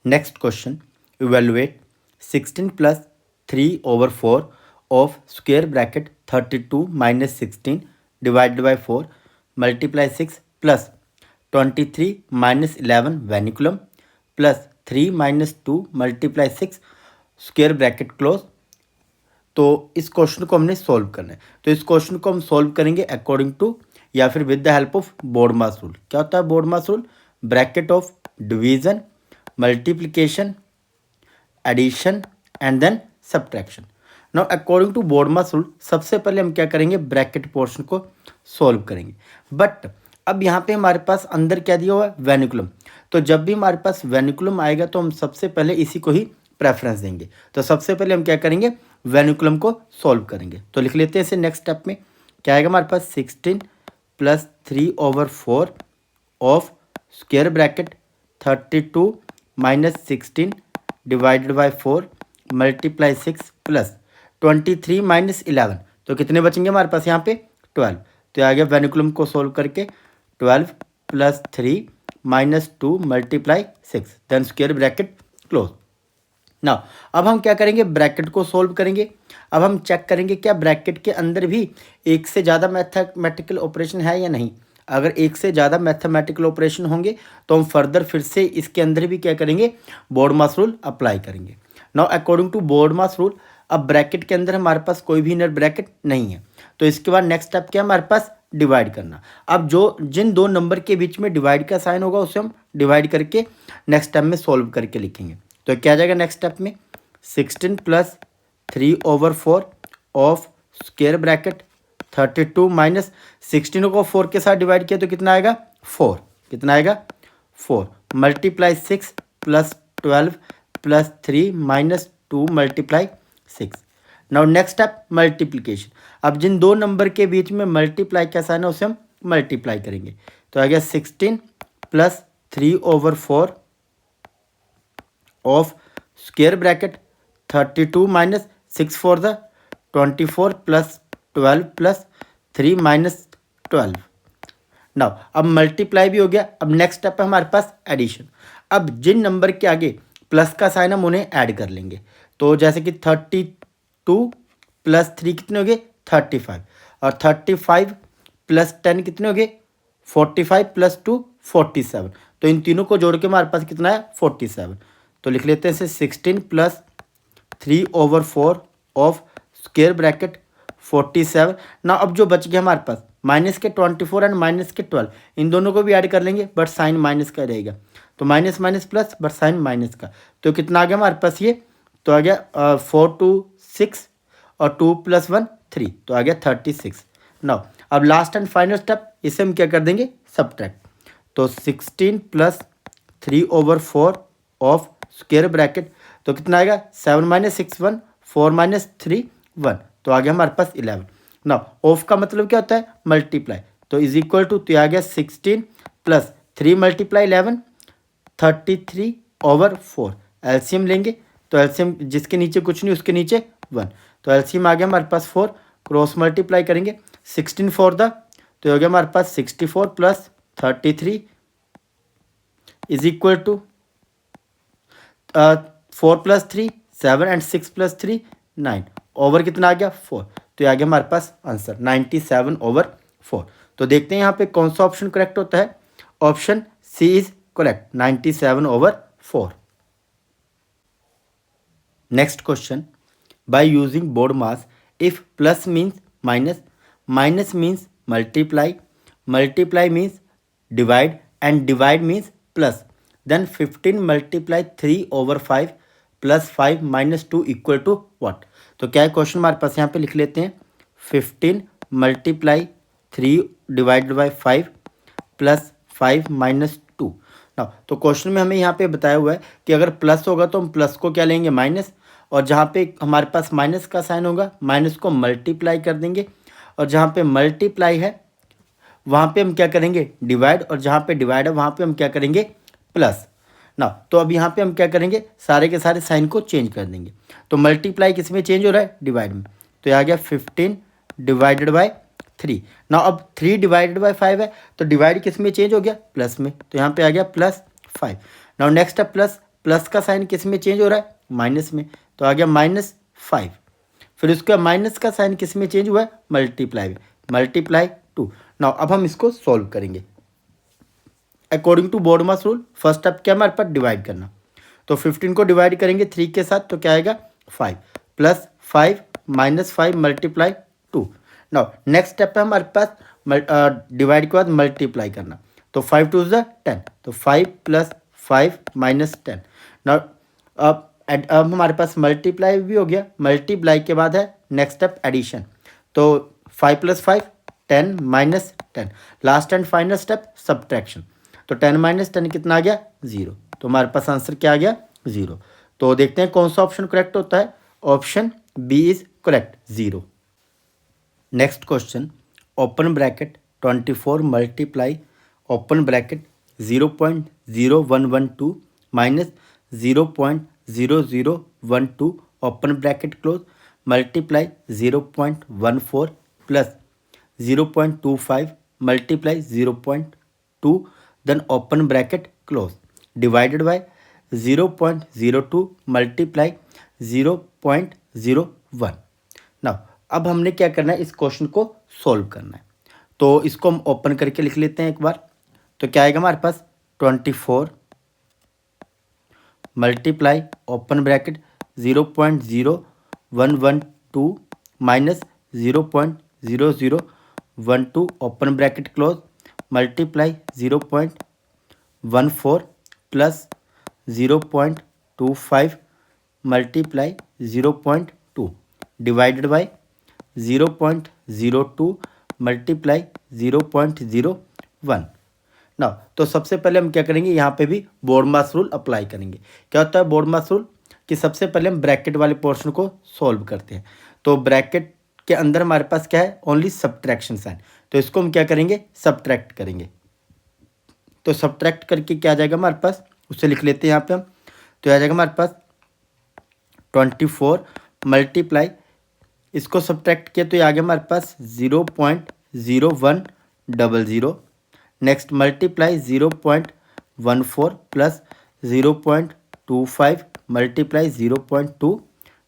Next question, evaluate 16 plus 3/4 of square bracket 32 minus 16 divided by 4 multiply 6 plus 23 minus 11 vinculum plus 3 minus 2 multiply 6 square bracket close. तो इस question को हमने solve करना है। तो इस क्वेश्चन को हम सॉल्व करेंगे अकॉर्डिंग टू या फिर with the help of BODMAS rule. क्या होता है BODMAS rule? Bracket of division, multiplication, addition and then subtraction. Now according to BODMAS rule सबसे पहले हम क्या करेंगे, ब्रैकेट पोर्शन को सॉल्व करेंगे। बट अब यहाँ पे हमारे पास अंदर क्या दिया हुआ है, वेनिकुलम। तो जब भी हमारे पास वेनिकुलम आएगा तो हम सबसे पहले इसी को ही प्रेफरेंस देंगे। तो सबसे पहले हम क्या करेंगे, वेनिकुलम को सॉल्व करेंगे। तो लिख लेते हैं इसे। नेक्स्ट स्टेप में क्या आएगा हमारे पास, 16 plus 3/4 of square bracket 32 minus 16 divided by 4 multiply 6 plus 23 minus 11। तो कितने बचेंगे हमारे पास यहाँ पे, 12। तो आ गया वेनिकुलम को सोल्व करके 12 plus 3 minus 2 multiply 6 then square bracket close. ना अब हम क्या करेंगे, ब्रैकेट को सोल्व करेंगे। अब हम चेक करेंगे क्या ब्रैकेट के अंदर भी एक से ज़्यादा मैथमेटिकल ऑपरेशन है या नहीं। अगर एक से ज़्यादा मैथमेटिकल ऑपरेशन होंगे तो हम फर्दर फिर से इसके अंदर भी क्या करेंगे, बोर्डमास रूल अप्लाई करेंगे। Now according to BODMAS rule अब ब्रैकेट के अंदर हमारे पास कोई भी इनर ब्रैकेट नहीं है। तो इसके बाद नेक्स्ट स्टेप क्या है हमारे पास, डिवाइड करना। अब जो जिन दो नंबर के बीच में डिवाइड का साइन होगा उसे हम डिवाइड करके नेक्स्ट स्टेप में सोल्व करके लिखेंगे। तो क्या आ जाएगा नेक्स्ट स्टेप में, 16 plus 3/4 of square bracket 32 minus 16 को 4 के साथ डिवाइड किया तो कितना आएगा, 4। कितना आएगा, 4 multiply 6 plus 12 plus 3 minus 2 multiply 6। Now next step multiplication. अब जिन दो नंबर के बीच में मल्टीप्लाई का साइन है उसे हम मल्टीप्लाई करेंगे। तो आ गया 16 plus 3/4 of square bracket 32 minus 6 for the 24 plus 12 plus 3 minus 12। Now अब मल्टीप्लाई भी हो गया। अब नेक्स्ट स्टेप है हमारे पास एडिशन। अब जिन नंबर के आगे प्लस का साइन हम उन्हें ऐड कर लेंगे। तो जैसे कि 32 प्लस 3 कितने हो गए, 35। और 35 प्लस 10 कितने हो गए, 45 प्लस 2 47। तो इन तीनों को जोड़ के हमारे पास कितना है, 47। तो लिख लेते हैं इसे 16 प्लस 3/4 ऑफ स्क्वेयर ब्रैकेट 47। ना अब जो बच गया हमारे पास माइनस के 24 एंड माइनस के 12, इन दोनों को भी ऐड कर लेंगे बट साइन माइनस का रहेगा। तो minus minus plus but sign minus का। तो कितना आ गया हमारे पास ये, तो आ गया 4 2 6 और 2 + 1 3। तो आ गया 36। नाउ अब लास्ट एंड फाइनल स्टेप, इसे हम क्या कर देंगे, सब्ट्रैक्ट। तो 16 प्लस 3/4 ऑफ स्क्वेयर ब्रैकेट तो कितना आएगा, 7 माइनस 6 1, 4 माइनस 3 1। तो आ गया हमारे पास 11। ना ऑफ का मतलब क्या होता है, मल्टीप्लाई। तो इज इक्वल टू, तो आ गया 16 प्लस 3 मल्टीप्लाई 11 33/4। एलसीएम लेंगे तो एलसीएम जिसके नीचे कुछ नहीं उसके नीचे 1। तो एलसीएम आ गया हमारे पास 4। क्रॉस मल्टीप्लाई करेंगे 16 फॉर द, तो हो गया हमारे पास 64 plus 33 is equal to 4 + 3 7 and 6 + 3 9। Over कितना आ गया, 4। तो ये आ गया हमारे पास आंसर 97/4। तो देखते हैं यहाँ पे कौन सा ऑप्शन करेक्ट होता है। Option C is correct, 97/4। Next question, by using BODMAS if plus means minus, minus means multiply, multiply means divide and divide means plus, then 15 multiply 3/5 plus 5 minus 2 equal to what. तो क्या है question हमारे पास, यहाँ पे लिख लेते हैं 15 multiply 3 divided by 5 plus 5 minus 2। ना तो क्वेश्चन में हमें यहाँ पे बताया हुआ है कि अगर प्लस होगा तो हम प्लस को क्या लेंगे, माइनस, और जहाँ पे हमारे पास माइनस का साइन होगा माइनस को मल्टीप्लाई कर देंगे, और जहाँ पे मल्टीप्लाई है वहाँ पे हम क्या करेंगे, डिवाइड, और जहाँ पे डिवाइड है वहाँ पे हम क्या करेंगे, प्लस। ना तो अब यहाँ पे हम क्या करेंगे, सारे के सारे साइन को चेंज कर देंगे। तो मल्टीप्लाई किस में चेंज हो रहा है, डिवाइड में। तो ये आ गया 15 डिवाइडेड बाई 3। ना अब 3 डिवाइडेड बाई 5 है तो डिवाइड किस में चेंज हो गया, प्लस में। तो यहाँ पे आ गया +5। नाउ नेक्स्ट है प्लस प्लस का साइन किस में चेंज हो रहा है, माइनस में, तो आ गया -5। फिर उसके बाद माइनस का साइन किस में चेंज हुआ है, मल्टीप्लाई में, मल्टीप्लाई 2। नाउ अब हम इसको सॉल्व करेंगे according to BODMAS rule. First step क्या हमारे पास, डिवाइड करना। तो 15 को डिवाइड करेंगे 3 के साथ, तो क्या आएगा 5 plus 5 minus 5 multiply 2। Now next step है हमारे पास डिवाइड के बाद मल्टीप्लाई करना। तो 5 2 ज़ा 10, तो 5 प्लस 5 माइनस 10। नाउ अब हमारे पास मल्टीप्लाई भी हो गया। मल्टीप्लाई के बाद है नेक्स्ट स्टेप एडिशन। तो 5 plus 5 10 minus 10। Last and final step subtraction. तो 10 माइनस 10 कितना आ गया, 0। तो हमारे पास आंसर क्या आ गया, 0। तो देखते हैं कौन सा ऑप्शन करेक्ट होता है। Option B is correct, 0। Next question, open bracket 24 multiply open bracket 0.0112 minus 0.0012 open bracket close multiply 0.14 plus 0.25 multiply 0.2 then open bracket close divided by 0.02 multiply 0.01। Now अब हमने क्या करना है, इस क्वेश्चन को सॉल्व करना है। तो इसको हम ओपन करके लिख लेते हैं एक बार। तो क्या आएगा हमारे पास 24 multiply open bracket 0.0112 minus 0.0012 open bracket close multiply 0.14 plus 0.25 multiply 0.2 divided by 0.02 multiply 0.01। ना तो सबसे पहले हम क्या करेंगे, यहाँ पे भी बोडमास रूल अप्लाई करेंगे। क्या होता है बोडमास रूल, कि सबसे पहले हम ब्रैकेट वाले पोर्शन को सॉल्व करते हैं। तो ब्रैकेट के अंदर हमारे पास क्या है, ओनली सब्ट्रैक्शन साइन। तो इसको हम क्या करेंगे, सब्ट्रैक्ट करेंगे। तो सब्ट्रैक्ट करके क्या आ जाएगा हमारे पास, उससे लिख लेते हैं यहाँ पे हम। तो आ जाएगा हमारे पास 24 मल्टीप्लाई, इसको सब्ट्रैक्ट किया तो ये आ गया हमारे पास 0.0100। Next multiply 0.14 plus 0.25 multiply 0.2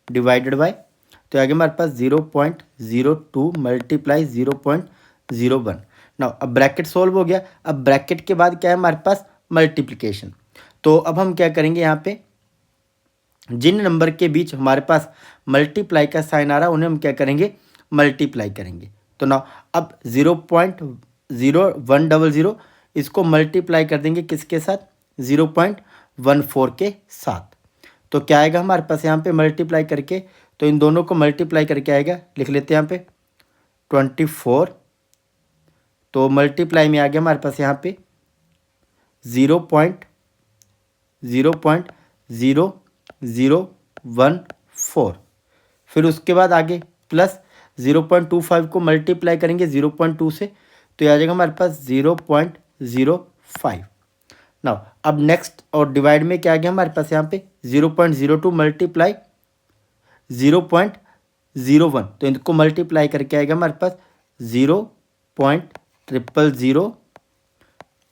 divided by, तो आ गया हमारे पास 0.02 मल्टीप्लाई 0.01। नाउ अब ब्रैकेट सॉल्व हो गया। अब ब्रैकेट के बाद क्या है हमारे पास, मल्टीप्लिकेशन। तो अब हम क्या करेंगे, यहाँ पे जिन नंबर के बीच हमारे पास मल्टीप्लाई का साइन आ रहा है उन्हें हम क्या करेंगे, मल्टीप्लाई करेंगे। तो ना अब 0.0100 इसको मल्टीप्लाई कर देंगे किसके साथ, 0.14 के साथ। तो क्या आएगा हमारे पास यहाँ पे मल्टीप्लाई करके, तो इन दोनों को मल्टीप्लाई करके आएगा, लिख लेते हैं यहाँ पे 24। तो मल्टीप्लाई में आ गया हमारे पास यहाँ पे 0.00014। फिर उसके बाद आगे प्लस 0.25 को मल्टीप्लाई करेंगे 0.2 से, तो ये आ जाएगा हमारे पास 0.05। नाउ अब नेक्स्ट और डिवाइड में क्या आ गया हमारे पास यहाँ पे 0.02 मल्टीप्लाई 0.01। तो इनको मल्टीप्लाई करके आएगा हमारे पास 0.0002।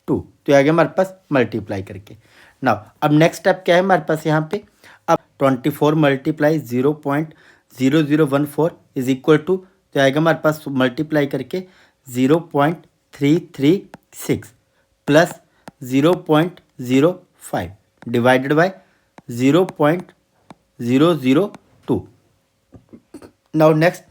तो ये आ गया हमारे पास मल्टीप्लाई करके। नाउ अब नेक्स्ट स्टेप क्या है हमारे पास यहाँ पे, अब 24 मल्टीप्लाई 0.0014 इज इक्वल टू, तो आएगा हमारे पास मल्टीप्लाई करके 0.336 plus 0.05 divided by 0.002। Now next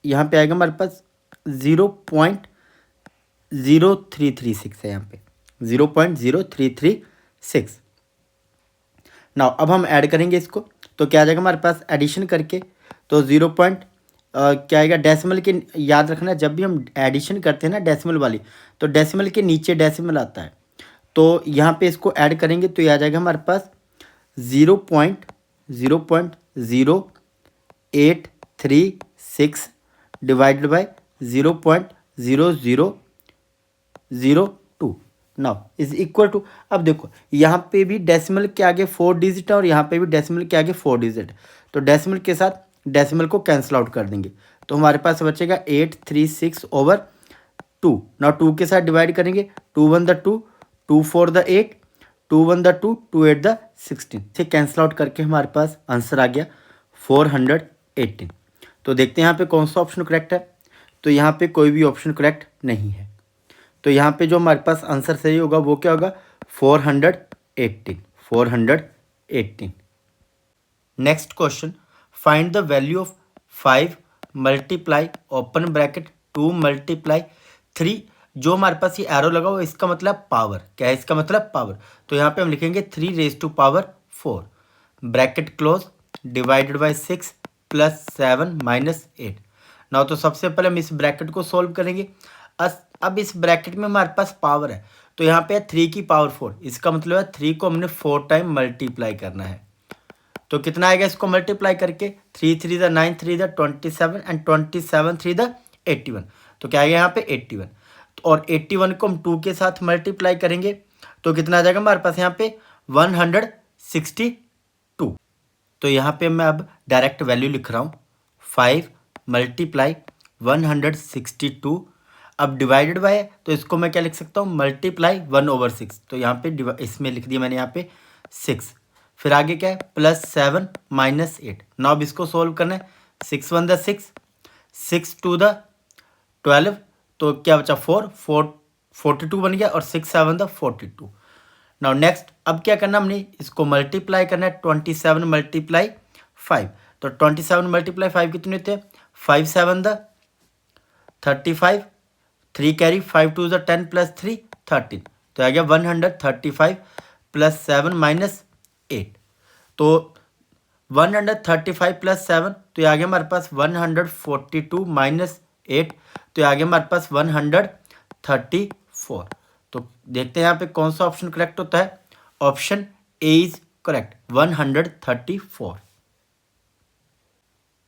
यहाँ पे आएगा हमारे पास 0.0336 है, यहाँ पे 0.0336। नाउ अब हम ऐड करेंगे इसको, तो क्या आ जाएगा हमारे पास एडिशन करके, तो क्या आएगा डेसिमल के, याद रखना जब भी हम एडिशन करते हैं ना डेसिमल वाली, तो डेसिमल के नीचे डेसिमल आता है। तो यहाँ पे इसको ऐड करेंगे तो ये आ जाएगा हमारे पास 0.0836 divided by 0.0002। Now is equal to, अब देखो यहाँ पे भी डेसिमल के आगे 4 डिजिट है और यहाँ पे भी डेसिमल के आगे 4 डिजिट है। तो डेसिमल के साथ डेसिमल को कैंसिल आउट कर देंगे, तो हमारे पास बचेगा 836/2। नाउ 2 के साथ डिवाइड करेंगे, 2 1 द 2, 2 4 द 8, 2 1 द 2, 2 8 द 16 से कैंसिल आउट करके हमारे पास आंसर आ गया 418। तो देखते हैं यहाँ पे कौन सा ऑप्शन करेक्ट है। तो यहाँ पे कोई भी ऑप्शन करेक्ट नहीं है। तो यहाँ पे जो हमारे पास आंसर सही होगा वो क्या होगा 418। Next question, find the value of 5 multiply open bracket 2 multiply 3। जो हमारे पास ये एरो लगा हुआ इसका मतलब पावर क्या है, इसका मतलब पावर। तो यहाँ पे हम लिखेंगे 3 raise to power 4 bracket close divided by 6 plus 7 minus 8। ना तो सबसे पहले हम इस ब्रैकेट को सोल्व करेंगे। अब इस ब्रैकेट में हमारे पास पावर है तो यहाँ पे है 3 की पावर 4, इसका मतलब है 3 को हमने 4 टाइम मल्टीप्लाई करना है। तो कितना आएगा इसको मल्टीप्लाई करके 3 3 द 9 3 द 27 एंड 27 3 द 81। तो क्या आएगा यहाँ पे 81। और 81 को हम 2 के साथ मल्टीप्लाई करेंगे तो कितना आ जाएगा हमारे पास यहाँ पे 162। तो यहाँ पे मैं अब डायरेक्ट वैल्यू लिख रहा हूँ 5 मल्टीप्लाई 162। अब डिवाइडेड बाय है तो इसको मैं क्या लिख सकता हूँ मल्टीप्लाई 1/6। तो यहाँ पे इसमें लिख दिया मैंने यहाँ पे 6। फिर आगे क्या है प्लस 7 माइनस 8। नाउ अब इसको सोल्व करना है 6 1 द 6 6 2 द 12। तो क्या बचा 42 बन गया और 6 7 द 42। नाउ नेक्स्ट अब क्या करना हमने इसको मल्टीप्लाई करना है 27 मल्टीप्लाई 5। तो 27 मल्टीप्लाई 5 कितने होते हैं 5 7 द 35 3 कैरी 5 2 द 10 प्लस 3 13। तो आ गया 135 प्लस 7 माइनस 8। तो 135 प्लस 7 तो ये आ गया हमारे पास 142 माइनस 8। तो ये आ गया हमारे पास 134। तो देखते हैं यहाँ पे कौन सा ऑप्शन करेक्ट होता है। Option A is correct 134।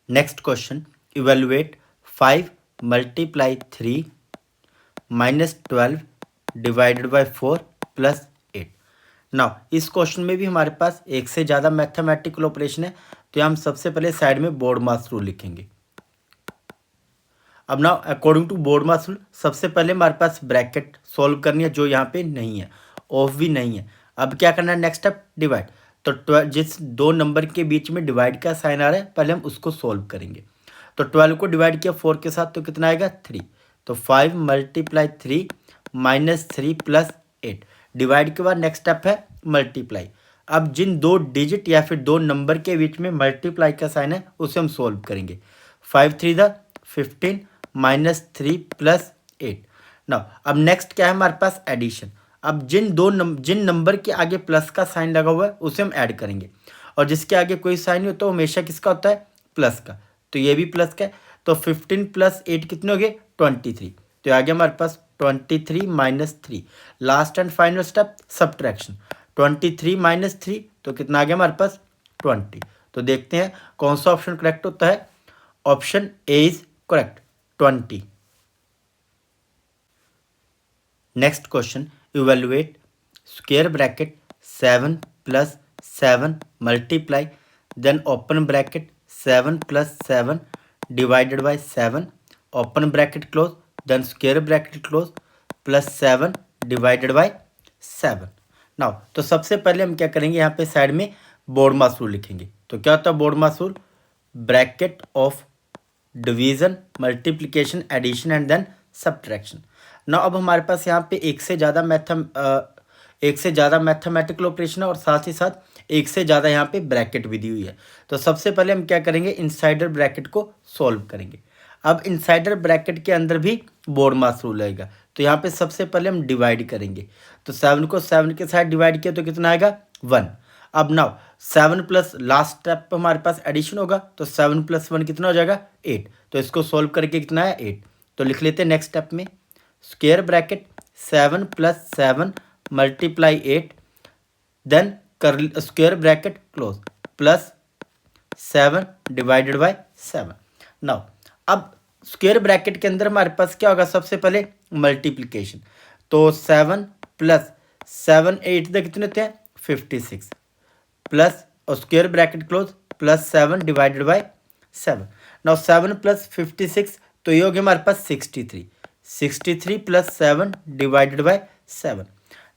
Next question, evaluate 5 multiply 3 minus 12 divided by 4 plus 8। Now इस क्वेश्चन में भी हमारे पास एक से ज़्यादा मैथमेटिकल ऑपरेशन है। तो हम सबसे पहले साइड में बोर्ड मास रूल लिखेंगे। अब now according to BODMAS rule सबसे पहले हमारे पास ब्रैकेट सॉल्व करनी है जो यहाँ पे नहीं है, ऑफ भी नहीं है। अब क्या करना है नेक्स्ट स्टेप डिवाइड। तो जिस दो नंबर के बीच में डिवाइड का साइन आ रहा है पहले हम उसको सॉल्व करेंगे। तो 12 को डिवाइड किया 4 के साथ तो कितना आएगा 3। तो 5 मल्टीप्लाई 3 माइनस 3 प्लस 8। डिवाइड के बाद नेक्स्ट स्टेप है मल्टीप्लाई। अब जिन दो डिजिट या फिर दो नंबर के बीच में मल्टीप्लाई का साइन है उसे हम सोल्व करेंगे। 5 3 द 15 माइनस 3 प्लस 8। नाउ अब नेक्स्ट क्या है हमारे पास एडिशन। अब जिन नंबर के आगे प्लस का साइन लगा हुआ है उसे हम ऐड करेंगे और जिसके आगे कोई साइन नहीं होता हमेशा किसका होता है प्लस का। तो ये भी प्लस का है। तो 15 प्लस 8 कितने हो गए 23। तो आ गया हमारे पास 23 minus 3। Last and final step subtraction 23 minus 3 तो कितना आ गया हमारे पास 20। तो देखते हैं कौन सा ऑप्शन करेक्ट होता है। Option A is correct 20। Next question, evaluate square bracket 7 plus 7 multiply then open bracket 7 plus 7 divided by 7 open bracket close then square bracket close plus 7 divided by 7। Now तो सबसे पहले हम क्या करेंगे यहाँ पे साइड में बोर्ड मास रूल लिखेंगे। तो क्या होता है BODMAS rule bracket of division multiplication addition and then subtraction. ना अब हमारे पास यहाँ पे एक से ज़्यादा मैथमेटिकल ऑपरेशन है और साथ ही साथ एक से ज़्यादा यहाँ पे ब्रैकेट भी दी हुई है। तो सबसे पहले हम क्या करेंगे इनसाइडर ब्रैकेट को सॉल्व करेंगे। अब इनसाइडर ब्रैकेट के अंदर भी बोर्ड मास रूल रहेगा। तो यहाँ पे सबसे पहले हम डिवाइड करेंगे। तो 7 को 7 के साथ डिवाइड किया तो कितना आएगा 1। अब नाउ 7 प्लस लास्ट स्टेप पर हमारे पास एडिशन होगा तो 7 प्लस 1 कितना हो जाएगा 8। तो इसको सोल्व करके कितना है 8। तो लिख लेते हैं नेक्स्ट स्टेप में square bracket 7 plus 7 multiply 8 then कर square bracket close plus 7 divided by 7। Now अब स्क्वायर ब्रैकेट के अंदर हमारे पास क्या होगा सबसे पहले मल्टीप्लिकेशन। तो 7 प्लस 7 8 तक कितने होते हैं 56 प्लस और square bracket close plus 7 divided by 7। Now 7 plus 56 तो ये हो गया हमारे पास 63 प्लस 7 डिवाइडेड बाय 7।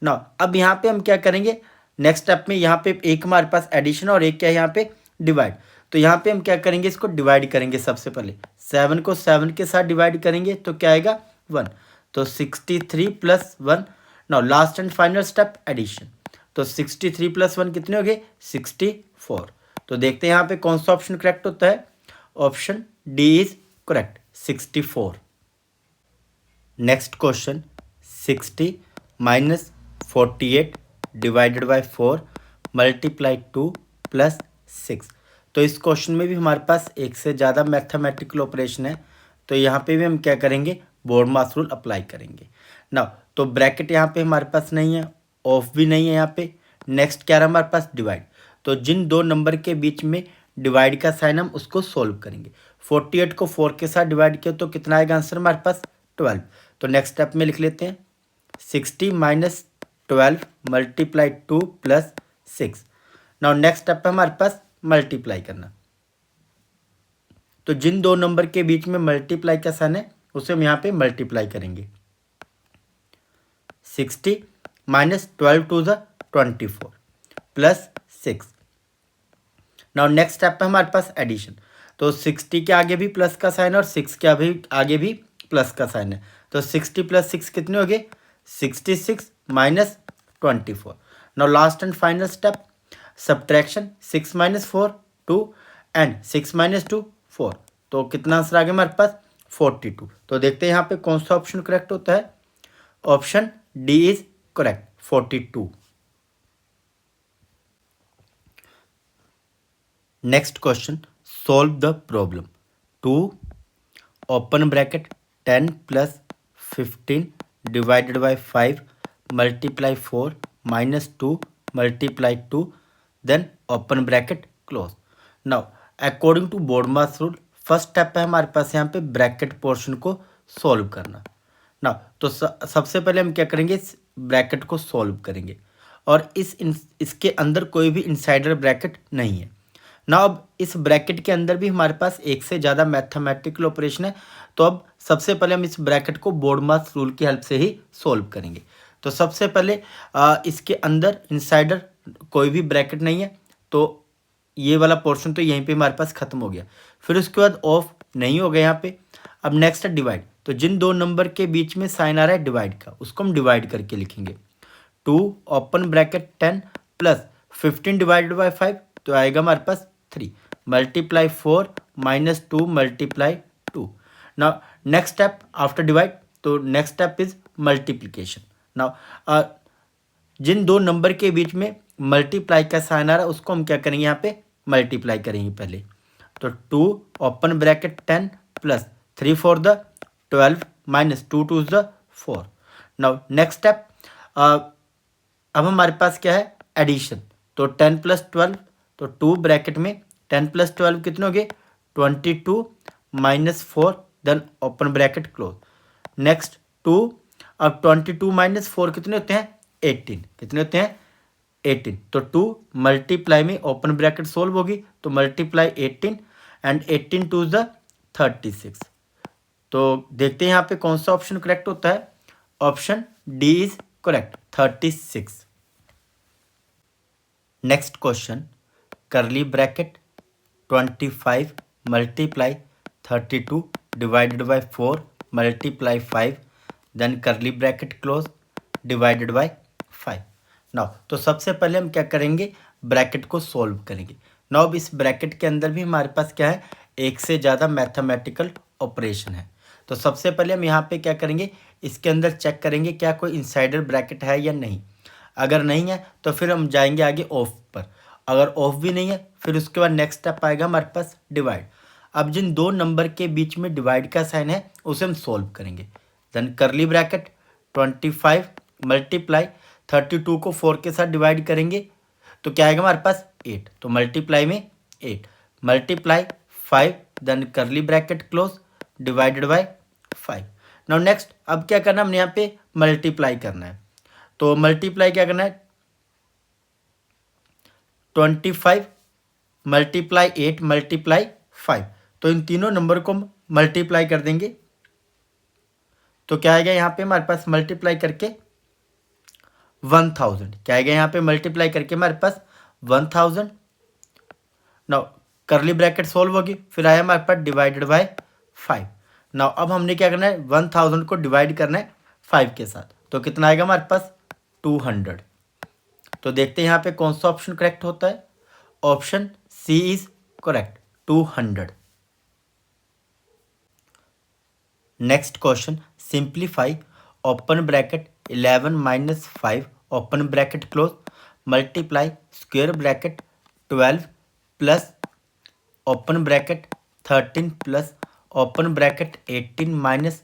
नाउ अब यहाँ पे हम क्या करेंगे नेक्स्ट स्टेप में यहाँ पे एक हमारे पास एडिशन और एक क्या है यहाँ पे डिवाइड। तो यहाँ पे हम क्या करेंगे, इसको डिवाइड करेंगे। सबसे पहले 7 को 7 के साथ डिवाइड करेंगे तो क्या आएगा 1। तो 63 plus 1। Now last and final step addition. तो 63 प्लस 1 कितने हो गए 64। तो देखते हैं यहाँ पे कौन सा ऑप्शन करेक्ट होता है। Option D is correct 64। Next question 60 minus 48 divided by 4 multiply 2 plus 6। तो इस क्वेश्चन में भी हमारे पास एक से ज़्यादा मैथमेटिकल ऑपरेशन है। तो यहाँ पे भी हम क्या करेंगे, बोर्ड मास रूल अप्लाई करेंगे। नाउ तो ब्रैकेट यहाँ पे हमारे पास नहीं है, ऑफ भी नहीं है यहाँ पे। नेक्स्ट क्या रहा हमारे पास डिवाइड। तो जिन दो नंबर के बीच में डिवाइड का साइन हम उसको सोल्व करेंगे। 48 को 4 के साथ डिवाइड किया तो कितना आएगा आंसर हमारे पास 12। तो नेक्स्ट स्टेप में लिख लेते हैं 60 minus 12 multiply 2 plus 6। Now next step है हमारे पास मल्टीप्लाई करना। तो जिन दो नंबर के बीच में मल्टीप्लाई का साइन है उसे हम यहाँ पे मल्टीप्लाई करेंगे। 60 minus 12 to the 24 plus 6। Now next step है हमारे पास एडिशन। तो 60 के आगे भी प्लस का साइन है और 6 के आगे भी प्लस का साइन है। तो 60 प्लस 6 कितने हो गए 66 minus 24। Now last and final step subtraction. 6 minus 4 2 and 6 minus 2 4। तो कितना आंसर आ गया हमारे पास 42। तो देखते हैं यहाँ पे कौन सा ऑप्शन करेक्ट होता है। Option D is correct 42। Next question solve the problem. 2 open bracket 10 plus 15 divided by 5 multiply 4 minus 2 multiply 2 then open bracket close. Now according to BODMAS rule first step है हमारे पास यहाँ पे bracket portion को solve करना। Now तो सबसे पहले हम क्या करेंगे, इस ब्रैकेट को सॉल्व करेंगे और इसके अंदर कोई भी इनसाइडर ब्रैकेट नहीं है ना। अब इस ब्रैकेट के अंदर भी हमारे पास एक से ज़्यादा मैथमेटिकल ऑपरेशन है। तो अब सबसे पहले हम इस ब्रैकेट को बोर्ड मास रूल की हेल्प से ही सॉल्व करेंगे। तो सबसे पहले इसके अंदर इनसाइडर कोई भी ब्रैकेट नहीं है तो ये वाला पोर्शन तो यहीं पे हमारे पास खत्म हो गया। फिर उसके बाद ऑफ नहीं होगा यहाँ पे। अब नेक्स्ट है डिवाइड। तो जिन दो नंबर के बीच में साइन आ रहा है डिवाइड का उसको हम डिवाइड करके लिखेंगे। 2 open bracket 10 plus 15 divided by 5 तो आएगा हमारे पास 3 multiply 4 minus 2 multiply 2। Now next step after divide. तो next step is multiplication. Now जिन दो नंबर के बीच में मल्टीप्लाई का साइन आ रहा है उसको हम क्या करेंगे, यहाँ पे मल्टीप्लाई करेंगे पहले। तो 2 open bracket 10 plus 3 4 the 12 minus 2 2 the 4। Now next step अब हमारे पास क्या है एडिशन। तो 10 प्लस 12 तो 2 ब्रैकेट में 10 प्लस 12 कितने हो गए 22 minus 4 then open bracket close. Next 2 अब 22 माइनस 4 कितने होते हैं 18। कितने होते हैं 18। तो 2 मल्टीप्लाई में ओपन ब्रैकेट सोल्व होगी तो मल्टीप्लाई 18 एंड 18 टू द 36। तो देखते हैं यहाँ पे कौन सा ऑप्शन करेक्ट होता है। Option D is correct 36। Next question curly bracket 25 multiply 32 divided by 4 multiply 5 then curly bracket close divided by 5। Now तो सबसे पहले हम क्या करेंगे ब्रैकेट को सॉल्व करेंगे। नाउ इस ब्रैकेट के अंदर भी हमारे पास क्या है एक से ज़्यादा मैथमेटिकल ऑपरेशन है। तो सबसे पहले हम यहाँ पे क्या करेंगे इसके अंदर चेक करेंगे क्या कोई इनसाइडर ब्रैकेट है या नहीं। अगर नहीं है तो फिर हम जाएंगे आगे ऑफ पर। अगर ऑफ भी नहीं है फिर उसके बाद नेक्स्ट स्टेप आएगा हमारे पास डिवाइड। अब जिन दो नंबर के बीच में डिवाइड का साइन है उसे हम सोल्व करेंगे। देन करली ब्रैकेट 25 मल्टीप्लाई 32 को 4 के साथ डिवाइड करेंगे तो क्या आएगा हमारे पास 8। तो मल्टीप्लाई में 8 multiply 5 then curly bracket close divided by 5। Now next अब क्या करना हमने यहाँ पे मल्टीप्लाई करना है। तो मल्टीप्लाई क्या करना है 25 मल्टीप्लाई 8 मल्टीप्लाई 5। तो इन तीनों नंबर को मल्टीप्लाई कर देंगे तो क्या आएगा यहाँ पे हमारे पास मल्टीप्लाई करके 1000, क्या आएगा यहाँ पे मल्टीप्लाई करके हमारे पास 1000। नाउ करली ब्रैकेट सोल्व होगी, फिर आया हमारे पास डिवाइडेड बाय 5। नाउ अब हमने क्या करना है, 1000 को डिवाइड करना है 5 के साथ, तो कितना आएगा हमारे पास 200। तो देखते हैं यहाँ पे कौन सा ऑप्शन करेक्ट होता है। Option C is correct, 200। Next question, simplify open bracket 11 minus 5 open bracket close multiply square bracket 12 plus open bracket 13 plus open bracket 18 minus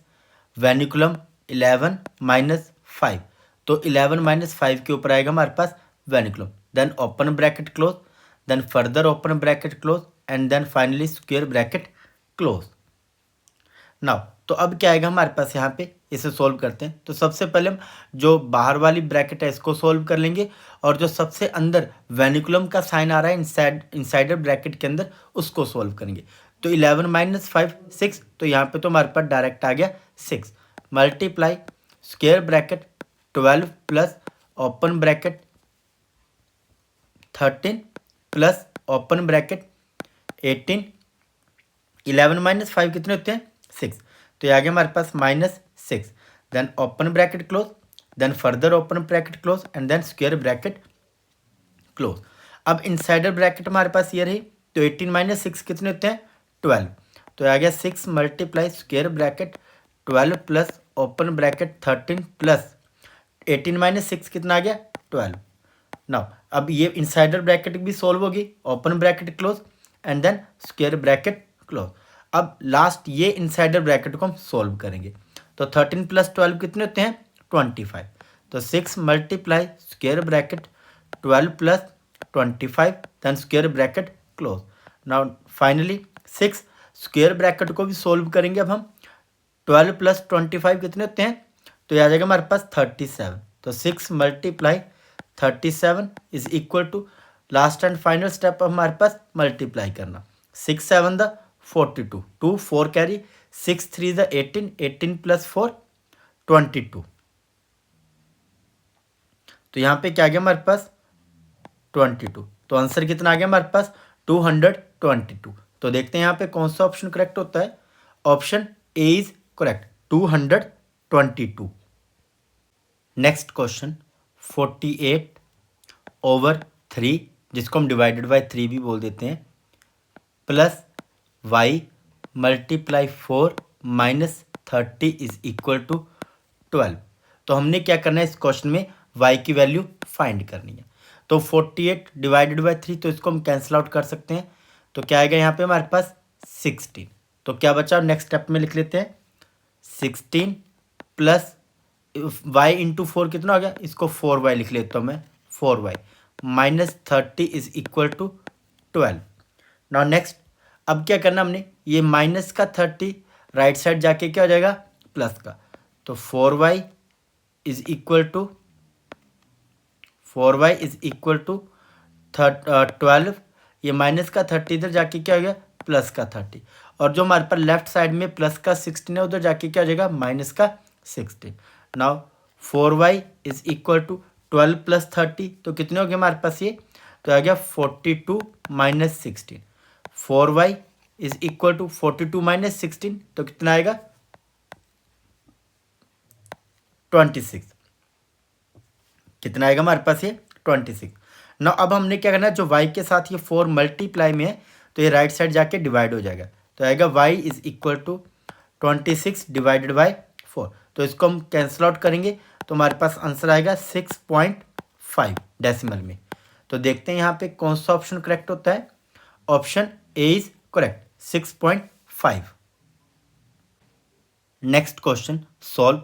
vinculum 11 minus 5। तो 11 माइनस 5 के ऊपर आएगा हमारे पास vinculum, then open bracket close, then further open bracket close and then finally square bracket close. Now तो अब क्या आएगा हमारे पास यहाँ पे, इसे सोल्व करते हैं। तो सबसे पहले हम जो बाहर वाली ब्रैकेट है इसको सोल्व कर लेंगे, और जो सबसे अंदर वेनिकुलम का साइन आ रहा है इनसाइडर ब्रैकेट के अंदर उसको सोल्व करेंगे। तो 11 माइनस 5 6, तो यहाँ पे तो हमारे पास डायरेक्ट आ गया 6 multiply square bracket 12 plus open bracket 13 plus open bracket 18। 11 minus 5 कितने होते हैं 6, तो ये आ गया हमारे पास -6, then open bracket close, then further open bracket close and then square bracket close. अब इनसाइडर ब्रैकेट हमारे पास ये रही, तो 18 माइनस 6 कितने होते हैं 12, तो आ गया 6 multiply square bracket 12 plus open bracket 13 plus 18 minus 6 कितना आ गया 12। नाउ अब ये इनसाइडर ब्रैकेट भी सोल्व होगी, open bracket close and then square bracket close. अब लास्ट ये इनसाइडर ब्रैकेट को हम सोल्व करेंगे, तो 13 प्लस 12 कितने होते हैं 25, तो 6 multiply square bracket 12 plus 25 then square bracket close. Now finally 6 square bracket को भी सोल्व करेंगे अब हम। 12 प्लस 25 कितने होते हैं, तो यह आ जाएगा हमारे पास 37, तो 6 multiply 37 is equal to last and final step हमारे पास मल्टीप्लाई करना, 6 7 द 42, 2 4 कैरी, 6 3 द 18, 18 प्लस 4 22। तो यहाँ पे क्या आ गया हमारे पास 22, तो आंसर कितना आ गया हमारे पास 222। तो देखते हैं यहाँ पे कौन सा ऑप्शन करेक्ट होता है। Option A is correct, 222। Next question 48/3, जिसको हम डिवाइडेड बाय 3 भी बोल देते हैं, plus y multiply 4 minus 30 is equal to 12। तो हमने क्या करना है इस क्वेश्चन में, y की वैल्यू फाइंड करनी है। तो 48 डिवाइडेड बाय 3, तो इसको हम कैंसिल आउट कर सकते हैं, तो क्या आएगा यहाँ पे हमारे पास 16। तो क्या बचा, नेक्स्ट स्टेप में लिख लेते हैं 16 प्लस y इंटू 4 कितना हो गया, इसको 4y लिख लेता हूँ मैं, 4y minus 30 is equal to 12। Now next अब क्या करना हमने, ये माइनस का 30 राइट साइड जाके क्या हो जाएगा प्लस का, तो 4y इज इक्वल टू 12, ये माइनस का 30 इधर जाके क्या हो गया प्लस का 30, और जो हमारे पास लेफ्ट साइड में प्लस का 16 है उधर जाके क्या हो जाएगा माइनस का 16। Now 4y is equal to 12 plus 30, तो कितने हो गए हमारे पास ये, तो आ गया 42 minus 16। 4y is equal to 42 minus 16, तो कितना आएगा 26। कितना आएगा हमारे पास ये 26। ना अब हमने क्या करना है, जो y के साथ ये 4 मल्टीप्लाई में है तो ये राइट साइड जाके डिवाइड हो जाएगा, तो आएगा y is equal to 26 divided by 4। तो इसको हम कैंसिल आउट करेंगे तो हमारे पास आंसर आएगा 6.5 डेसिमल में। तो देखते हैं यहाँ पे कौन सा ऑप्शन करेक्ट होता है। Option A is correct, 6.5। Next question, solve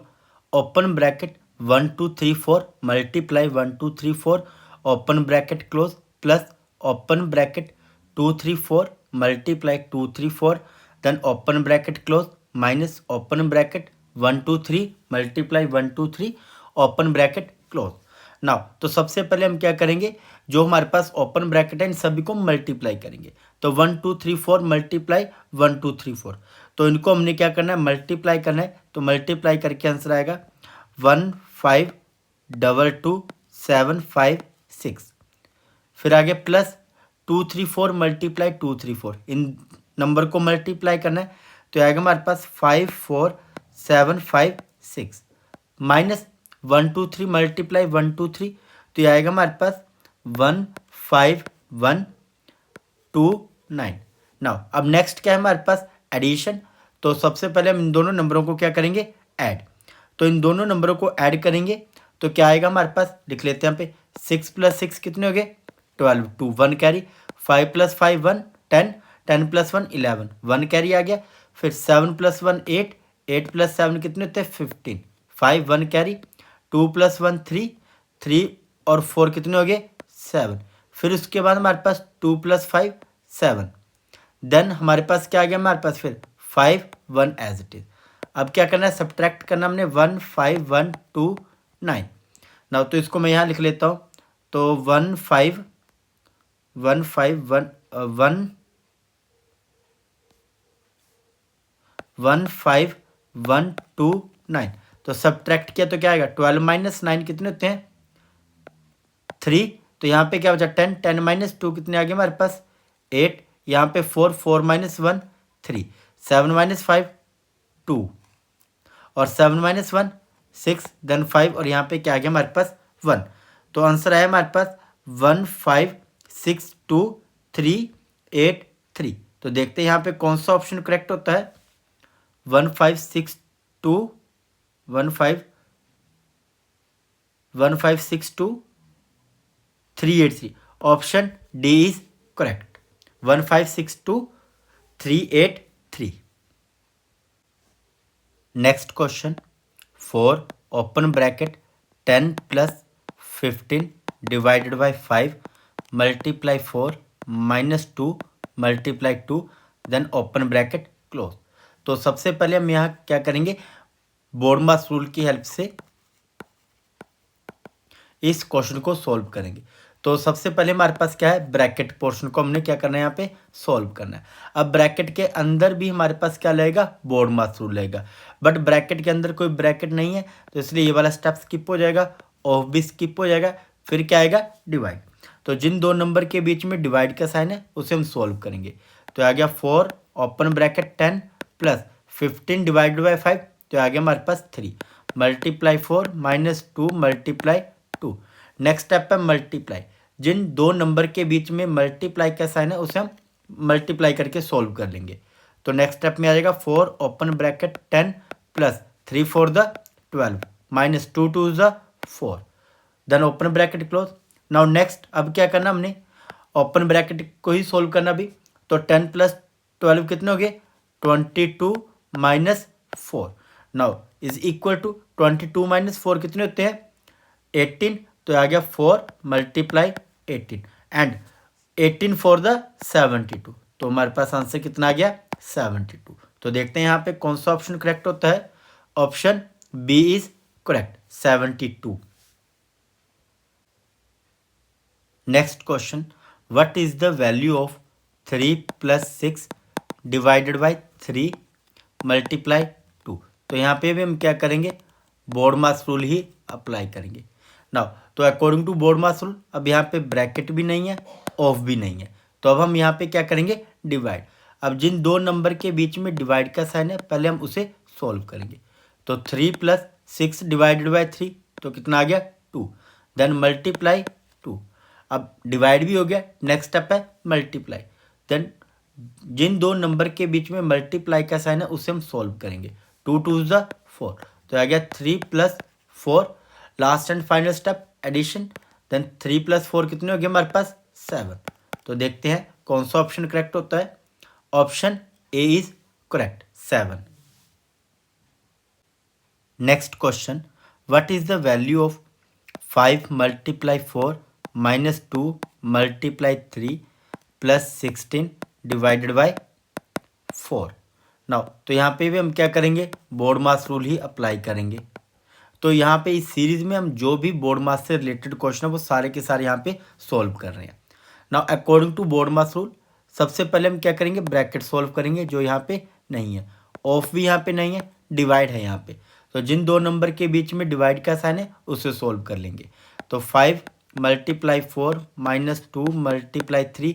open bracket 1 2 3 4 multiply 1 2 3 4 open bracket close plus open bracket 2 3 4 multiply 2 3 4 then open bracket close minus open bracket 1 2 3 multiply 1 2 3 open bracket close. Now तो सबसे पहले हम क्या करेंगे, जो हमारे पास ओपन ब्रैकेट है इन सभी को मल्टीप्लाई करेंगे, तो 1 2 3 4 मल्टीप्लाई 1 2 3 4, तो इनको हमने क्या करना है मल्टीप्लाई करना है, तो मल्टीप्लाई करके आंसर आएगा 1 5 2 2 756, फिर आगे प्लस 234 मल्टीप्लाई 234, इन नंबर को मल्टीप्लाई करना है तो आएगा हमारे पास 54756, माइनस 123 मल्टीप्लाई 123 तो ये आएगा हमारे पास 15129। नाउ अब नेक्स्ट क्या है हमारे पास एडिशन, तो सबसे पहले हम इन दोनों नंबरों को क्या करेंगे ऐड, तो इन दोनों नंबरों को ऐड करेंगे तो क्या आएगा हमारे पास, लिख लेते हैं यहाँ पे 6 + 6 कितने हो गए 12, 2 1 कैरी, 5 + 5 1 10, 10 + 1 11, 1 कैरी आ गया, फिर 7 + 1 8, 8 + 7 कितने होते हैं 15, 5 1 कैरी, 2 + 1 3, 3 और 4 कितने हो गए 7, फिर उसके बाद हमारे पास 2 + 5 7, देन हमारे पास क्या आ गया हमारे पास फिर 5 1 एज इट इज। अब क्या करना है सब्ट्रैक्ट करना हमने 15129। नाउ तो इसको मैं यहाँ लिख लेता हूँ, तो 15129, तो सब्ट्रैक्ट किया तो क्या आएगा 12 - 9 कितने होते हैं 3, तो यहाँ पे क्या बचा 10, 10 - 2 कितने आ गए हमारे पास 8, यहाँ पे 4, 4 - 1 3, 7 - 5 2 और 7 - 1 6, देन 5 और यहाँ पे क्या आ गया हमारे पास 1, तो आंसर आया हमारे पास 1562383। तो देखते हैं यहाँ पे कौन सा ऑप्शन करेक्ट होता है 1562383, option D is correct 1562383। Next question 4 open bracket 10 + 15 divided by 5 multiply 4 -2 multiply 2 then open bracket close. तो सबसे पहले हम यहाँ क्या करेंगे बोर्डमास रूल की हेल्प से इस क्वेश्चन को सॉल्व करेंगे। तो सबसे पहले हमारे पास क्या है ब्रैकेट पोर्शन को हमने क्या करना है यहाँ पे सॉल्व करना है। अब ब्रैकेट के अंदर भी हमारे पास क्या लगेगा बोर्डमास रूल लगेगा, बट ब्रैकेट के अंदर कोई ब्रैकेट नहीं है तो इसलिए ये वाला स्टेप स्किप हो जाएगा, ऑफ भी स्किप हो जाएगा, फिर क्या आएगा डिवाइड। तो जिन दो नंबर के बीच में डिवाइड का साइन है उसे हम सॉल्व करेंगे। तो आ गया 4 ओपन ब्रैकेट 10 + 15 डिवाइडेड बाई 5, तो आ गया हमारे पास 3 मल्टीप्लाई 4 -2 मल्टीप्लाई 2। नेक्स्ट स्टेप है मल्टीप्लाई, जिन दो नंबर के बीच में मल्टीप्लाई का साइन है उसे हम मल्टीप्लाई करके सॉल्व कर लेंगे। तो नेक्स्ट स्टेप में आ जाएगा 4 open bracket 10 + 3 4 12 -2 2 4 then open bracket close. Now next अब क्या करना हमने ओपन ब्रैकेट को ही सोल्व करना भी, तो 10 + 12 कितने हो गए 22 - 4 नाउ इज इक्वल टू 22 - 4 कितने होते हैं 18, तो आ गया 4 मल्टीप्लाई 18 एंड 18 4 72, तो हमारे पास आंसर कितना आ गया 72। तो देखते हैं यहाँ पे कौन सा ऑप्शन करेक्ट होता है, option B is correct 72। Next question what is the value of 3 + 6 divided by 3 multiply 2। तो यहाँ पे भी हम क्या करेंगे बोर्डमास रूल ही अप्लाई करेंगे। नाउ तो अकॉर्डिंग टू बोर्डमास रूल अब यहाँ पे ब्रैकेट भी नहीं है ऑफ भी नहीं है, तो अब हम यहाँ पे क्या करेंगे डिवाइड। अब जिन दो नंबर के बीच में डिवाइड का साइन है पहले हम उसे सॉल्व करेंगे। तो 3 + 6 डिवाइडेड बाई 3, तो कितना आ गया 2 देन मल्टीप्लाई 2। अब डिवाइड भी हो गया, नेक्स्ट स्टेप है मल्टीप्लाई, देन जिन दो नंबर के बीच में मल्टीप्लाई का साइन है उसे हम सॉल्व करेंगे। 2 2 4, तो आ गया 3 + 4, last and final step addition, then 3 + 4 कितने हो गए हमारे पास 7। तो देखते हैं कौन सा ऑप्शन करेक्ट होता है, option A is correct 7। Next question what is the value of 5 multiply 4 -2 multiply 3 + 16 divided by 4। Now तो यहाँ पे भी हम क्या करेंगे बोर्डमास रूल ही अप्लाई करेंगे। तो यहाँ पे इस सीरीज में हम जो भी बोर्डमास से रिलेटेड क्वेश्चन है वो सारे के सारे यहाँ पे सॉल्व कर रहे हैं। Now according to BODMAS rule सबसे पहले हम क्या करेंगे ब्रैकेट सॉल्व करेंगे जो यहाँ पे नहीं है, ऑफ भी यहाँ पे नहीं है, डिवाइड है यहाँ पे, तो जिन दो नंबर के बीच में डिवाइड का साइन है उसे सॉल्व कर लेंगे। तो 5 multiply 4 minus 2 multiply 3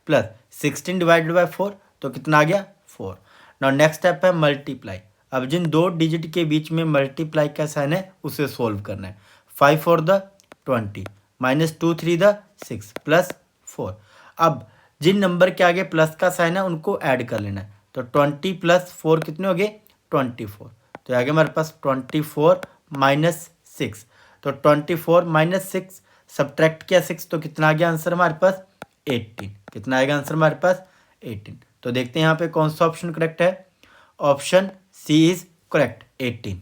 plus 16 divided by 4, तो कितना आ गया 4। नाउ नेक्स्ट स्टेप है मल्टीप्लाई। अब जिन दो डिजिट के बीच में मल्टीप्लाई का साइन है उसे सोल्व करना है। 5 4 द 20 माइनस 2 3 द 6 प्लस 4। अब जिन नंबर के आगे प्लस का साइन है उनको ऐड कर लेना है। तो 20 प्लस 4 कितने हो गए 24। तो आगे हमारे पास 24 माइनस 6, तो 24 माइनस 6 सब्ट्रैक्ट किया 6, तो कितना आ गया आंसर हमारे पास 18। कितना आएगा आंसर हमारे पास 18। तो देखते हैं यहाँ पे कौन सा ऑप्शन करेक्ट है। Option C is correct 18।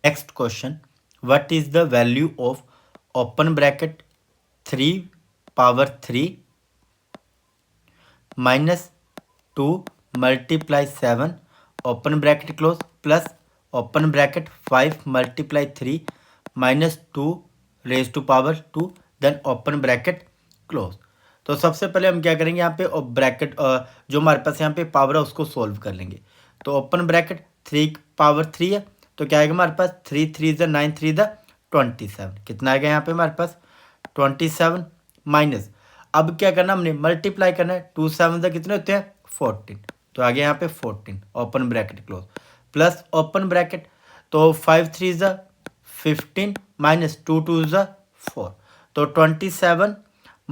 Next question, what is the value of open bracket 3 power 3 minus 2 multiply 7 open bracket close plus open bracket 5 multiply 3 minus 2 raise to power 2 then open bracket close. तो सबसे पहले हम क्या करेंगे यहाँ पे bracket जो हमारे पास यहाँ पे पावर है उसको सोल्व कर लेंगे। तो ओपन ब्रैकेट 3 पावर 3 है, तो क्या आएगा हमारे पास 3 3 द 9 3 द 27। कितना आएगा यहाँ पे हमारे पास 27 माइनस, अब क्या करना हमने मल्टीप्लाई करना है। 2 7 द कितने होते हैं 14, तो आगे यहाँ पे 14 open bracket close plus open bracket, तो 5 3 द 15 माइनस 2 2 द 4, तो 27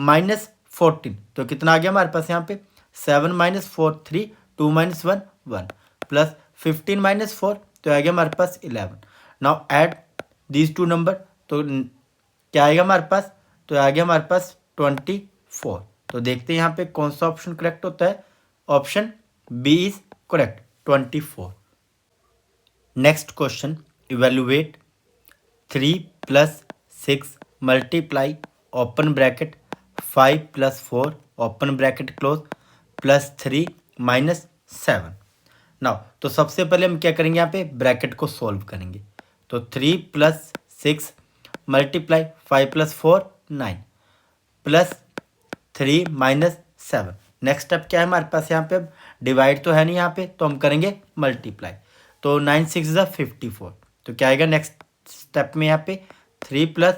माइनस 14, तो कितना आ गया हमारे पास यहाँ पे 7 माइनस 4 3 2 माइनस 1 1 प्लस 15 माइनस 4, तो आ गया हमारे पास 11। Now add these two number, तो क्या आएगा हमारे पास, तो आ गया हमारे पास 24। तो देखते हैं यहाँ पे कौन सा ऑप्शन करेक्ट होता है। Option B is correct 24। Next question, evaluate 3 plus 6 multiply open bracket 5 plus 4 open bracket close plus 3 minus 7। Now तो सबसे पहले हम क्या करेंगे यहाँ पे ब्रैकेट को सोल्व करेंगे। तो 3 plus 6 multiply 5 plus 4 9 plus 3 minus 7। Next step क्या है हमारे पास यहाँ पे, डिवाइड तो है नहीं यहाँ पे, तो हम करेंगे मल्टीप्लाई। तो 9 6 ज़ा 54, तो क्या आएगा नेक्स्ट स्टेप में यहाँ पे 3 plus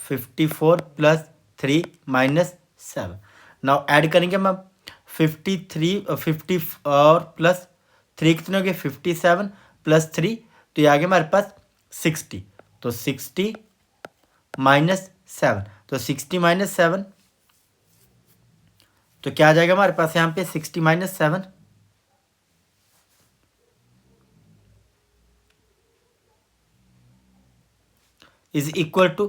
54 plus 3 minus 7। Now add करेंगे हम 50 और प्लस 3 कितने हो गए 57 प्लस 3, तो ये आ गया हमारे पास 60, तो 60 माइनस 7, तो 60 माइनस 7, तो क्या आ जाएगा हमारे पास यहाँ पे 60 माइनस 7 इज इक्वल टू,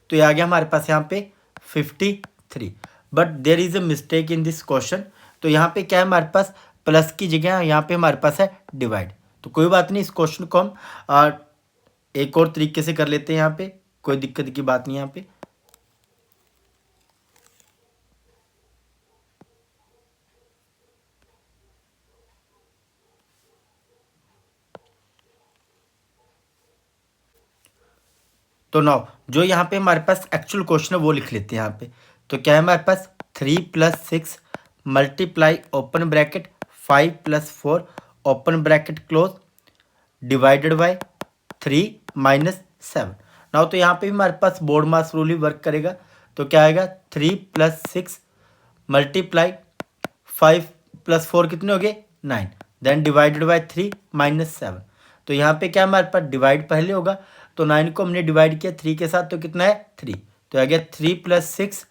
तो ये आ गया हमारे पास यहाँ पे 53। But there is a mistake in this question. तो यहाँ पे क्या है हमारे पास प्लस की जगह यहाँ पे हमारे पास है डिवाइड। तो कोई बात नहीं, इस क्वेश्चन को हम एक और तरीके से कर लेते हैं। यहाँ पे कोई दिक्कत की बात नहीं यहाँ पे। तो नाउ जो यहाँ पे हमारे पास एक्चुअल क्वेश्चन है वो लिख लेते हैं यहाँ पे। तो क्या है हमारे पास 3 plus 6 multiply open bracket 5 plus 4 open bracket close divided bye 3 minus 7। Now तो यहाँ पे भी हमारे पास बोर्ड मास रूल ही वर्क करेगा। तो क्या आएगा 3 प्लस 6 मल्टीप्लाई 5 प्लस 4 कितने हो गए 9 देन डिवाइडेड बाय 3 माइनस 7। तो यहाँ पे क्या हमारे पास डिवाइड पहले होगा, तो 9 को हमने डिवाइड किया 3 के साथ, तो कितना है 3, तो आ गया 3 प्लस 6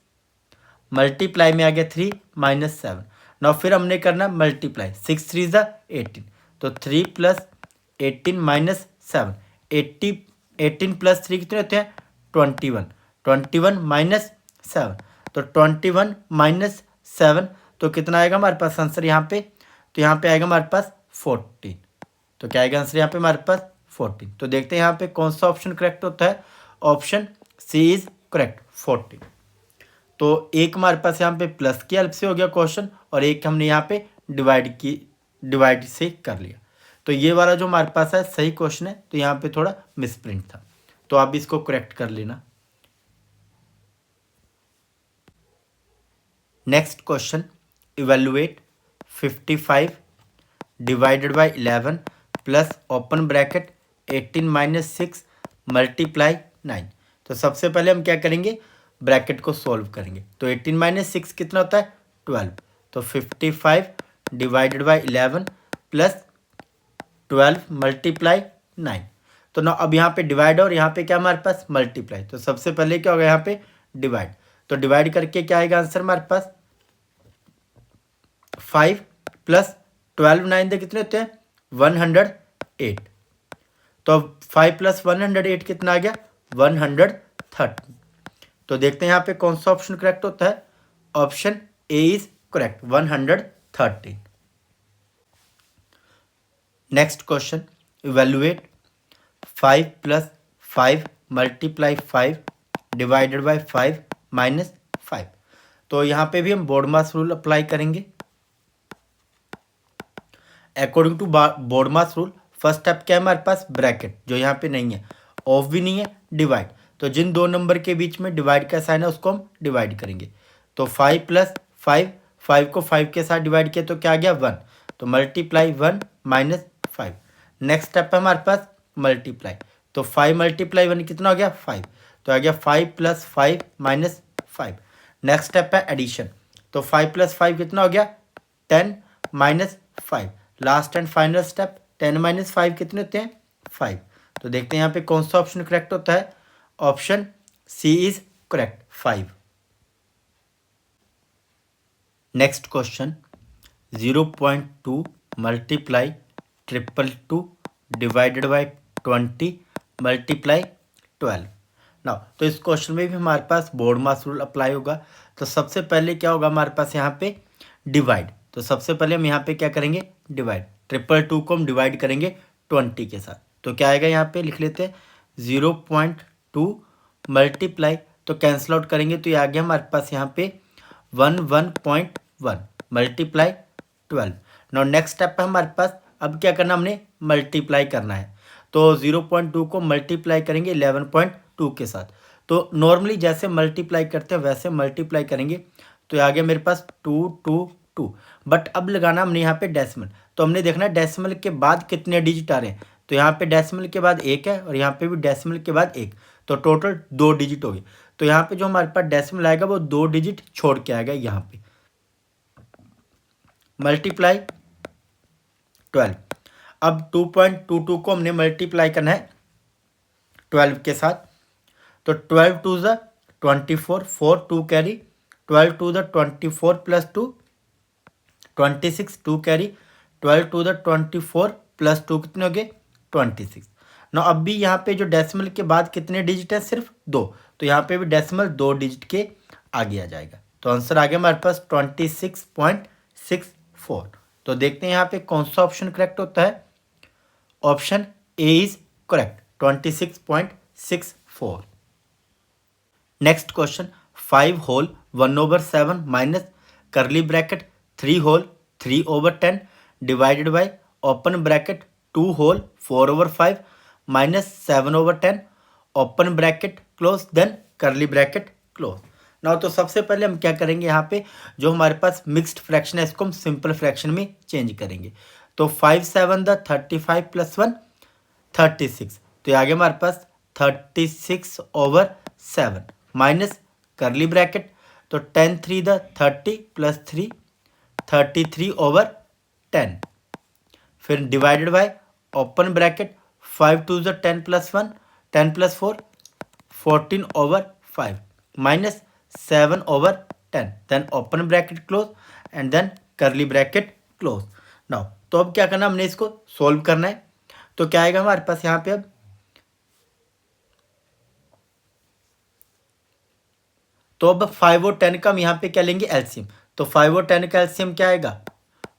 मल्टीप्लाई में आ गया 3 माइनस 7। नाउ फिर हमने करना मल्टीप्लाई 6 3 ज़ा 18, तो 3 प्लस 18 माइनस 7 18 प्लस 3 कितने होते हैं 21 माइनस 7, तो 21 माइनस 7, तो कितना आएगा हमारे पास आंसर यहाँ पे, तो यहाँ पे आएगा हमारे पास 14। तो क्या आएगा आंसर यहाँ पे हमारे पास 14। तो देखते हैं यहाँ पे कौन सा ऑप्शन करेक्ट होता है। Option C is correct 14। तो एक हमारे पास यहाँ पे प्लस की हेल्प से हो गया क्वेश्चन, और एक हमने यहाँ पे डिवाइड से कर लिया। तो ये वाला जो हमारे पास है सही क्वेश्चन है, तो यहाँ पे थोड़ा मिसप्रिंट था, तो आप इसको करेक्ट कर लेना। Next question, evaluate 55 divided by 11 plus open bracket 18 minus 6 multiply 9। तो सबसे पहले हम क्या करेंगे, ब्रैकेट को सोल्व करेंगे। तो 18 माइनस 6 कितना होता है 12, तो 55 डिवाइडेड बाई 11 प्लस 12 मल्टीप्लाई 9। तो ना अब यहाँ पे डिवाइड और यहाँ पे क्या हमारे पास मल्टीप्लाई। तो सबसे पहले क्या होगा यहाँ पे डिवाइड, तो डिवाइड करके क्या आएगा आंसर हमारे पास 5 प्लस 12 9 दे कितने होते हैं 108। तो अब 5 प्लस 108 कितना आ गया 130। तो देखते हैं यहाँ पे कौन सा ऑप्शन करेक्ट होता है, option A is correct 130। Next question, evaluate 5 plus 5 multiply 5 divided by 5 minus 5। तो यहाँ पे भी हम बोर्डमास रूल अप्लाई करेंगे। According to BODMAS rule first step क्या है हमारे पास ब्रैकेट, जो यहाँ पे नहीं है, ऑफ भी नहीं है, डिवाइड। तो जिन दो नंबर के बीच में डिवाइड का साइन है उसको हम डिवाइड करेंगे। तो 5 प्लस 5, 5 को 5 के साथ डिवाइड किया तो क्या आ गया 1, तो मल्टीप्लाई 1 माइनस 5। नेक्स्ट स्टेप है हमारे पास मल्टीप्लाई, तो 5 मल्टीप्लाई 1 कितना हो गया 5, तो आ गया 5 प्लस 5 माइनस 5। नेक्स्ट स्टेप है एडिशन, तो 5 प्लस 5 कितना हो गया 10 minus 5। Last and final step 10 minus 5 कितने होते हैं 5। तो देखते हैं यहाँ पे कौन सा ऑप्शन करेक्ट होता है, option C is correct 5। Next question, 0.2 multiply 222 divided by 20 multiply 12। Now तो इस क्वेश्चन में भी हमारे पास बोर्डमास रूल अप्लाई होगा। तो सबसे पहले क्या होगा हमारे पास यहाँ पे डिवाइड, तो सबसे पहले हम यहाँ पे क्या करेंगे डिवाइड, 222 को हम डिवाइड करेंगे 20 के साथ। तो क्या आएगा यहाँ पे लिख लेते हैं 0.2 मल्टीप्लाई, तो कैंसिल आउट करेंगे तो ये आ गया हमारे पास यहाँ पे 1 मल्टीप्लाई 12। नाउ नेक्स्ट स्टेप है हमारे पास, अब क्या करना हमने मल्टीप्लाई करना है। तो 0.2 को मल्टीप्लाई करेंगे 11.2 के साथ। तो नॉर्मली जैसे मल्टीप्लाई करते हैं वैसे मल्टीप्लाई करेंगे। तो आ गया मेरे पास 222, बट अब लगाना हमने यहाँ पे डेसिमल। तो हमने देखना है डेसिमल के बाद कितने डिजिट आ रहे हैं। तो यहाँ पे डेसिमल के बाद 1 है और यहाँ पे भी डेसिमल के बाद 1, तो टोटल 2 डिजिट हो गए। तो यहाँ पे जो हमारे पास डेसिमल आएगा वो 2 डिजिट छोड़ के आएगा यहाँ पे। मल्टीप्लाई 12, अब 2.22 को हमने मल्टीप्लाई करना है 12 के साथ। तो 12 टू ज़ 24, 4 2 कैरी, 12 टू ज़ 24 प्लस 2 26, 2 कैरी, 12 टू ज़ 24 प्लस 2 कितने हो गए 26। ना अब भी यहाँ पे जो डेसिमल के बाद कितने डिजिट है सिर्फ 2, तो यहाँ पे भी डेसिमल 2 डिजिट के आगे आ जाएगा। तो आंसर आ गया हमारे पास 26.64। तो देखते हैं यहाँ पे कौन सा ऑप्शन करेक्ट होता है, option A is correct 26.64। Next question, 5 whole 1/7 minus curly bracket 3 whole 3/10 divided by open bracket 2 whole 4/5 minus 7/10 open bracket close then curly bracket close. ना तो सबसे पहले हम क्या करेंगे, यहाँ पे जो हमारे पास मिक्स्ड फ्रैक्शन है इसको हम सिंपल फ्रैक्शन में चेंज करेंगे। तो 5 7 द 35 प्लस 1 36, तो ये आ गया हमारे पास 36/7 माइनस करली ब्रैकेट, तो 10 3 द 30 प्लस 3 33/10, फिर डिवाइडेड बाय ओपन ब्रैकेट 5 2 द 10 plus 1 10 plus 4 14/5 minus 7/10, then open bracket close and then curly bracket close. Now तो अब क्या करना, हमने इसको सोल्व करना है। तो क्या आएगा हमारे पास यहाँ पे, अब तो अब 5 और 10 का हम यहाँ पे क्या लेंगे एलसीएम। तो 5 और 10 का एलसीएम क्या आएगा,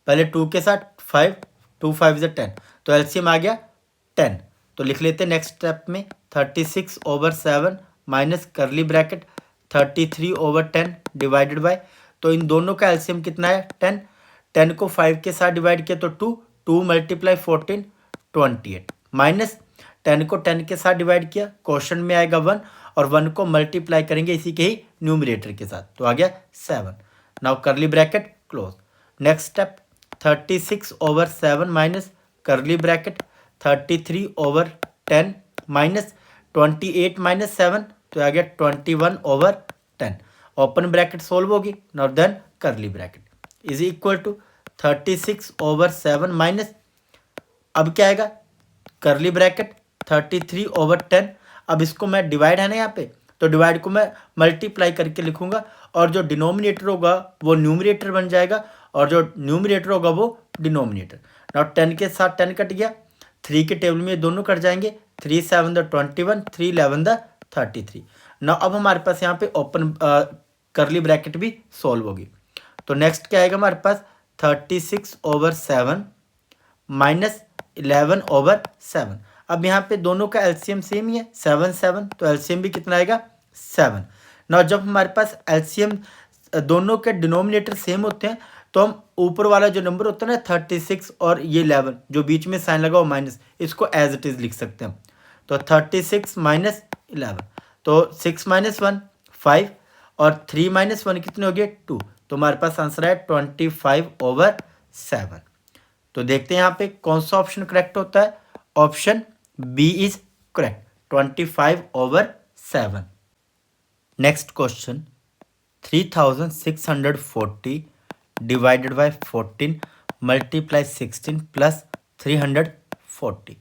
पहले 2 के साथ 5, 2 5 से 10, तो एलसीएम आ गया 10। तो लिख लेते हैं नेक्स्ट स्टेप में 36/7 minus curly bracket 33/10 divided by, तो इन दोनों का एलसीएम कितना है 10, 10 को 5 के साथ डिवाइड किया तो 2 मल्टीप्लाई 14 28 माइनस 10 को 10 के साथ डिवाइड किया, क्वेश्चन में आएगा 1 और 1 को मल्टीप्लाई करेंगे इसी के ही न्यूमरेटर के साथ, तो आ गया 7। Now curly bracket close. Next step 36/7 minus curly bracket 33/10 minus 28 minus 7, तो आ गया 21/10। ओपन ब्रैकेट सोल्व होगी, now then curly bracket is equal to 36/7 minus, अब क्या आएगा करली ब्रैकेट 33/10। अब इसको मैं डिवाइड है ना यहाँ पे, तो डिवाइड को मैं मल्टीप्लाई करके लिखूंगा और जो डिनोमिनेटर होगा वो न्यूमरेटर बन जाएगा और जो न्यूमरेटर होगा वो डिनोमिनेटर। नाउ 10 के साथ 10 कट गया, 3 के टेबल में ये दोनों कट जाएंगे, 3 7 21, 3 11 33। नाउ अब हमारे पास यहाँ पे ओपन करली ब्रैकेट भी सॉल्व होगी। तो नेक्स्ट क्या आएगा हमारे पास 36/7 माइनस 11/7। अब यहाँ पे दोनों का एलसीएम सेम ही है 7 7, तो एलसीएम भी कितना आएगा 7। नाउ जब हमारे पास एलसीएम दोनों के डिनोमिनेटर सेम होते हैं तो हम ऊपर वाला जो नंबर होता है ना 36 और ये 11 जो बीच में साइन लगा हो माइनस, इसको एज इट इज लिख सकते हैं। तो 36 माइनस 11, तो 6 माइनस 1 5 और 3 माइनस 1 कितने हो गए 2। तो हमारे पास आंसर है 25/7। तो देखते हैं यहाँ पे कौन सा ऑप्शन करेक्ट होता है। Option B is correct, 25/7। Next question 3640 divided by 14 multiply 16 plus 340।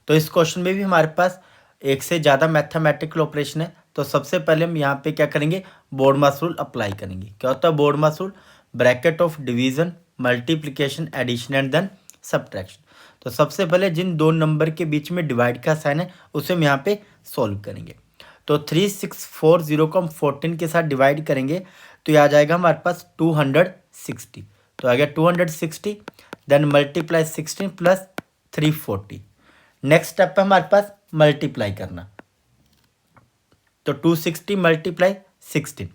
तो इस क्वेश्चन में भी हमारे पास एक से ज़्यादा मैथमेटिकल ऑपरेशन है। तो सबसे पहले हम यहाँ पे क्या करेंगे, बोर्डमास रूल अप्लाई करेंगे। क्या होता है BODMAS rule, bracket of division multiplication addition and then subtraction. तो सबसे पहले जिन दो नंबर के बीच में डिवाइड का साइन है उसे हम यहाँ पे सॉल्व करेंगे। तो 3640 को हम 14 के साथ डिवाइड करेंगे तो ये आ जाएगा हमारे पास 260। तो आ गया 260, then multiply 16 plus 340। Next step है हमारे पास मल्टीप्लाई करना। तो 260 मल्टीप्लाई 16,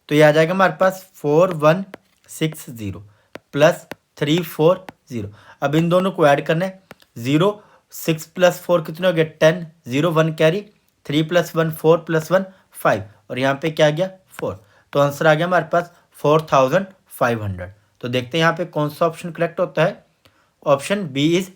तो ये आ जाएगा हमारे पास 4160 प्लस 340। अब इन दोनों को ऐड करना है, 0 6 प्लस 4 कितने हो गए 10, 0 1 कैरी, 3 प्लस 1 4 प्लस 1 5 और यहाँ पे क्या आ गया 4। तो आंसर आ गया हमारे पास 4500। तो देखते हैं यहाँ पे कौन सा ऑप्शन करेक्ट होता है। Option B is